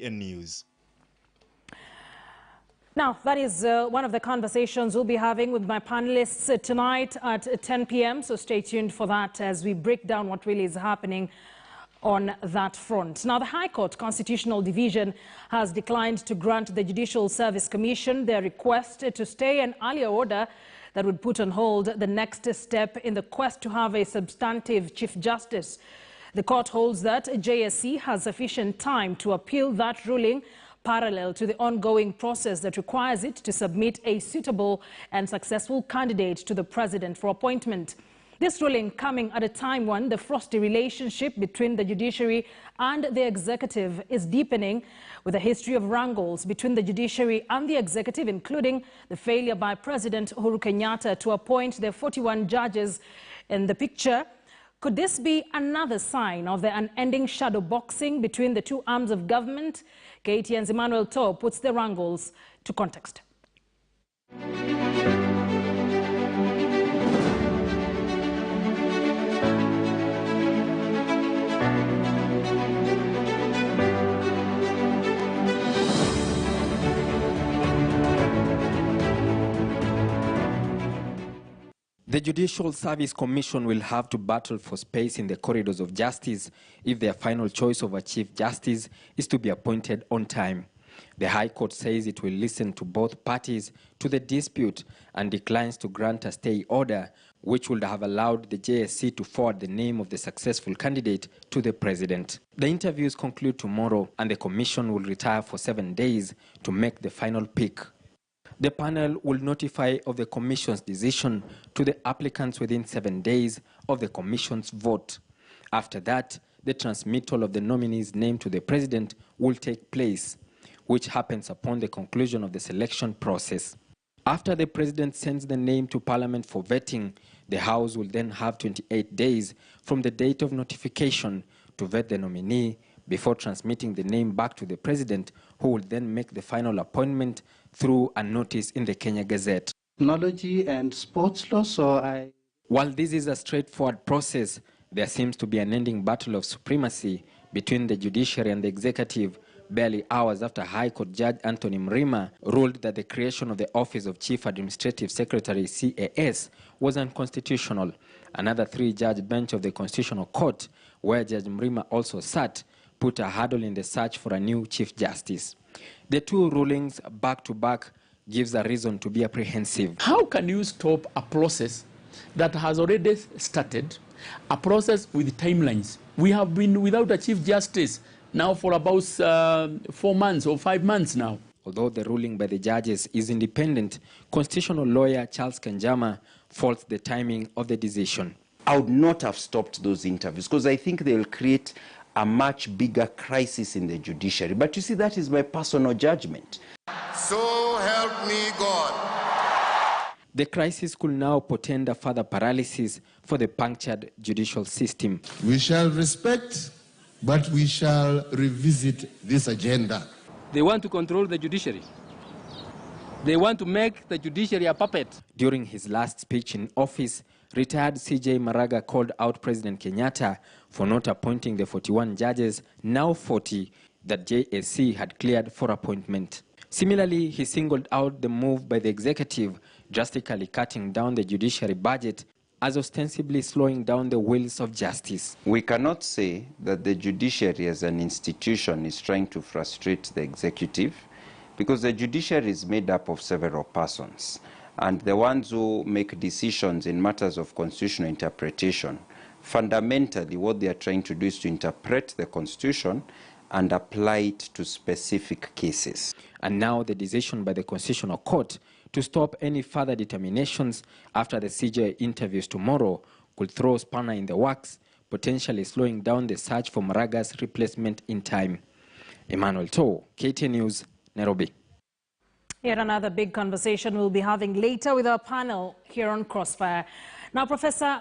in news. Now, that is one of the conversations we'll be having with my panelists tonight at 10 p.m. So stay tuned for that as we break down what really is happening on that front. Now, the High Court Constitutional Division has declined to grant the Judicial Service Commission their request to stay an earlier order that would put on hold the next step in the quest to have a substantive Chief Justice. The court holds that JSC has sufficient time to appeal that ruling parallel to the ongoing process that requires it to submit a suitable and successful candidate to the president for appointment. This ruling coming at a time when the frosty relationship between the judiciary and the executive is deepening, with a history of wrangles between the judiciary and the executive, including the failure by President Uhuru Kenyatta to appoint the 41 judges in the picture. Could this be another sign of the unending shadow boxing between the two arms of government? KTN's Emmanuel To puts the wrangles to context. The Judicial Service Commission will have to battle for space in the corridors of justice if their final choice of a Chief Justice is to be appointed on time. The High Court says it will listen to both parties to the dispute and declines to grant a stay order, which would have allowed the JSC to forward the name of the successful candidate to the president. The interviews conclude tomorrow, and the commission will retire for 7 days to make the final pick. The panel will notify of the commission's decision to the applicants within 7 days of the commission's vote. After that, the transmittal of the nominee's name to the president will take place, which happens upon the conclusion of the selection process. After the president sends the name to Parliament for vetting, the House will then have 28 days from the date of notification to vet the nominee before transmitting the name back to the president, who will then make the final appointment through a notice in the Kenya Gazette. Technology and sports law, While this is a straightforward process, there seems to be an ending battle of supremacy between the judiciary and the executive, barely hours after High Court Judge Anthony Mrima ruled that the creation of the Office of Chief Administrative Secretary, CAS, was unconstitutional. Another three-judge bench of the Constitutional Court, where Judge Mrima also sat, put a hurdle in the search for a new Chief Justice. The two rulings back-to-back gives a reason to be apprehensive. How can you stop a process that has already started, a process with timelines? We have been without a Chief Justice now for about 4 months or 5 months now. Although the ruling by the judges is independent, constitutional lawyer Charles Kanjama faults the timing of the decision. I would not have stopped those interviews because I think they'll create a much bigger crisis in the judiciary. But you see, that is my personal judgment. So help me God. The crisis could now portend a further paralysis for the punctured judicial system. We shall respect, but we shall revisit this agenda. They want to control the judiciary. They want to make the judiciary a puppet. During his last speech in office, retired CJ Maraga called out President Kenyatta for not appointing the 41 judges, now 40, that JSC had cleared for appointment. Similarly, he singled out the move by the executive, drastically cutting down the judiciary budget as ostensibly slowing down the wheels of justice. We cannot say that the judiciary as an institution is trying to frustrate the executive, because the judiciary is made up of several persons, and the ones who make decisions in matters of constitutional interpretation, fundamentally what they are trying to do is to interpret the Constitution and apply it to specific cases. And now the decision by the Constitutional Court to stop any further determinations after the CJ interviews tomorrow could throw a spanner in the works, potentially slowing down the search for Maraga's replacement in time. Emmanuel To, KTN News, Nairobi. Yet another big conversation we'll be having later with our panel here on Crossfire. Now, Professor